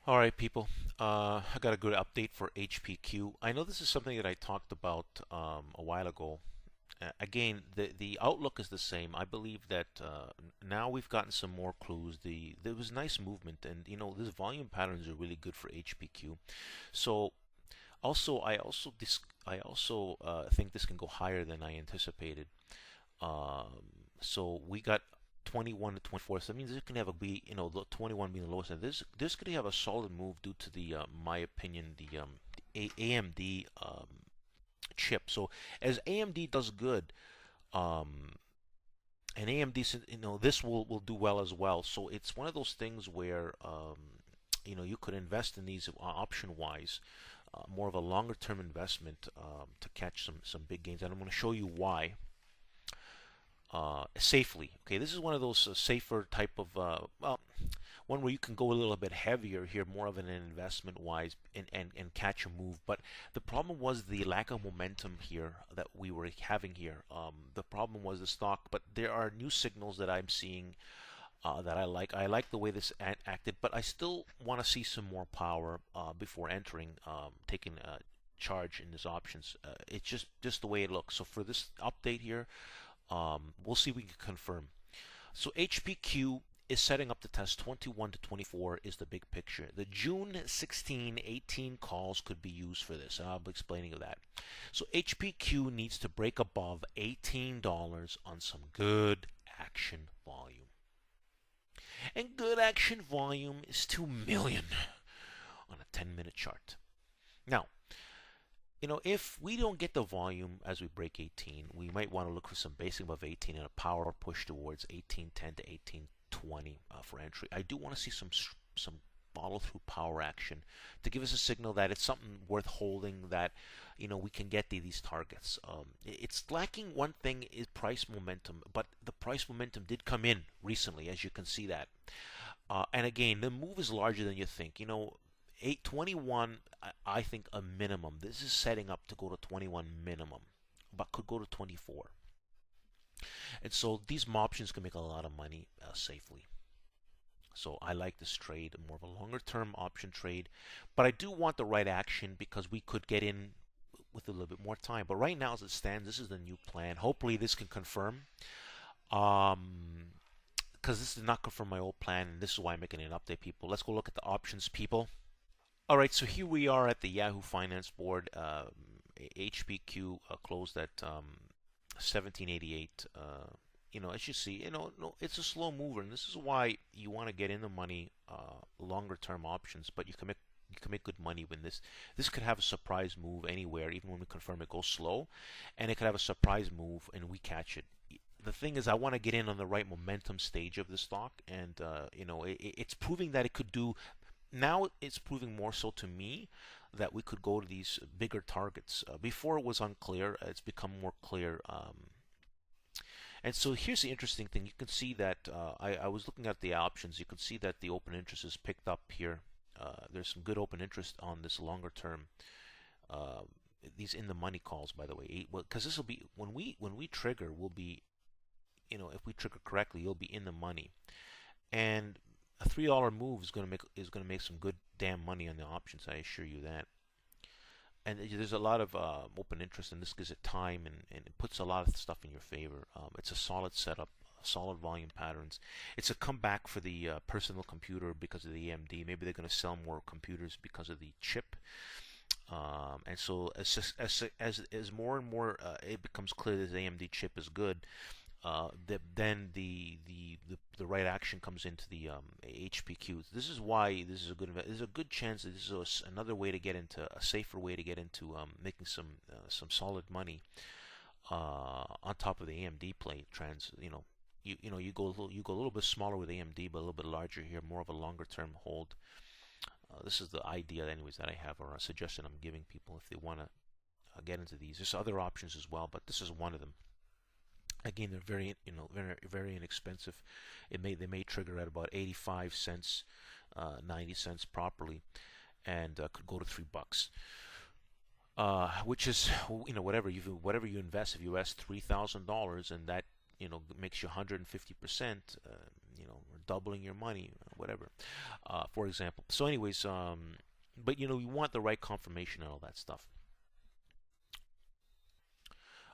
All right, people. I got a good update for HPQ. I know this is something that I talked about a while ago. Again, the outlook is the same. I believe that now we've gotten some more clues. There was nice movement, and this volume patterns are really good for HPQ. So I also think this can go higher than I anticipated. Um, so we got 21 to 24. So that means this can have a be, 21 being the lowest. And this could have a solid move due to my opinion, the AMD chip. So as AMD does good, um, and AMD, this will do well as well. So it's one of those things where you could invest in these option wise. More of a longer term investment to catch some big gains, and I'm going to show you why safely. Okay, this is one of those safer type of well, one where you can go a little bit heavier here, more of an investment wise, and catch a move. But the problem was the lack of momentum here that we were having here. The problem was the stock, but there are new signals that I'm seeing that I like. I like the way this acted, but I still want to see some more power before entering, taking charge in these options. It's just the way it looks. So for this update here, we'll see if we can confirm. So HPQ is setting up the test 21 to 24 is the big picture. The June 16, 18 calls could be used for this. I'll be explaining that. So HPQ needs to break above $18 on some good action volume. And good action volume is 2 million on a 10-minute chart. Now, if we don't get the volume as we break 18, we might want to look for some basic above 18 and a power push towards 1810 to 1820 for entry. I do want to see some follow through power action to give us a signal that it's something worth holding, that we can get these targets. It's lacking one thing is price momentum, but the price momentum did come in recently, as you can see that. And again, the move is larger than you think. 821, I think a minimum. This is setting up to go to 21 minimum, but could go to 24. And so these options can make a lot of money safely. So I like this trade, more of a longer term option trade. But I do want the right action because we could get in with a little bit more time. But right now, as it stands, this is the new plan. Hopefully, this can confirm. Because this did not confirm my old plan, and this is why I'm making an update, people. Let's go look at the options, people. All right, so here we are at the Yahoo Finance Board. HPQ closed at 1788. As you see, no, it's a slow mover, and this is why you want to get in the money, longer term options. But you can make good money when this could have a surprise move anywhere, even when we confirm it goes slow, and it could have a surprise move and we catch it. The thing is, I want to get in on the right momentum stage of the stock, and it's proving that it could do. Now it's proving more so to me that we could go to these bigger targets. Before it was unclear, it's become more clear. And so here's the interesting thing. You can see that I was looking at the options. You can see that the open interest is picked up here. There's some good open interest on this longer term. Uh, these in the money calls, by the way, because this will be when we trigger, we'll be, if we trigger correctly, you'll be in the money. And a $3 move is going to make some good damn money on the options. I assure you that. And there's a lot of open interest, and this gives it time, and it puts a lot of stuff in your favor. It's a solid setup, solid volume patterns. It's a comeback for the personal computer because of the AMD. Maybe they're going to sell more computers because of the chip. And so as more and more it becomes clear that the AMD chip is good, then the right action comes into the HPQ. This is why this is a good. There's a good chance that this is another way to get into a safer way to get into making some solid money on top of the AMD play trends. You go a little bit smaller with AMD, but a little bit larger here, more of a longer term hold. This is the idea, anyways, that I have, or a suggestion I'm giving people if they want to get into these. There's other options as well, but this is one of them. Again, they're very inexpensive. They may trigger at about 85 cents, 90 cents properly, and could go to $3. Which is, whatever you invest. If you invest $3,000 and that makes you 150%, or doubling your money, whatever, for example. So anyways, but you want the right confirmation and all that stuff.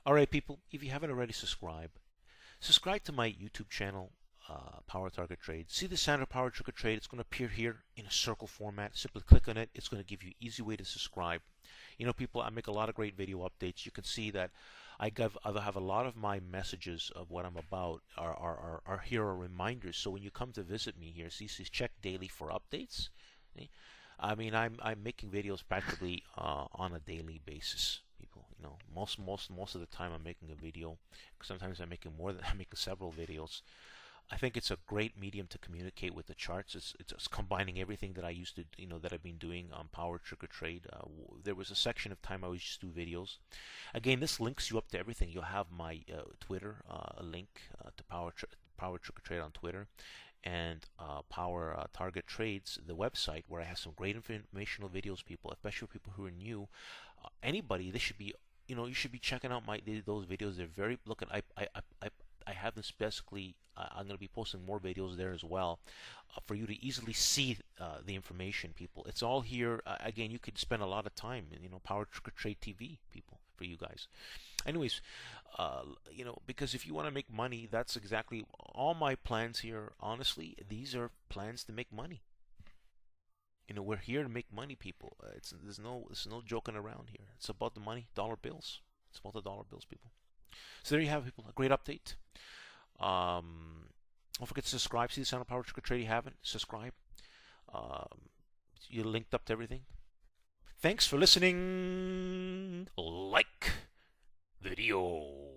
All right, people, if you haven't already subscribe to my YouTube channel, Power Target Trade. See the standard Power Target Trade? It's going to appear here in a circle format. Simply click on it. It's going to give you an easy way to subscribe. People, I make a lot of great video updates. You can see that I have a lot of my messages of what I'm about are here are reminders. So when you come to visit me here, see, check daily for updates. Okay? I mean, I'm making videos practically on a daily basis. People, most of the time I'm making a video. Sometimes I'm making I'm making several videos. I think it's a great medium to communicate with the charts. It's combining everything that I used to, that I've been doing on Power Trigger Trade. There was a section of time I was just do videos. Again, this links you up to everything. You'll have my Twitter link to Power Trigger Trade on Twitter, and Power Target Trades, the website, where I have some great informational videos. People, especially people who are new, anybody, they should be, you should be checking out those videos. They're very I have this basically. I'm going to be posting more videos there as well for you to easily see the information, people. It's all here. Again, you could spend a lot of time in, Power Trigger Trade TV, people, for you guys. Anyways, because if you want to make money, that's exactly all my plans here. Honestly, these are plans to make money. We're here to make money, people. There's no joking around here. It's about the money, dollar bills. It's about the dollar bills, people. So there you have it, people. A great update. Don't forget to subscribe. See the sound of Power Trigger Trade. You haven't? Subscribe. You're linked up to everything. Thanks for listening. Like video.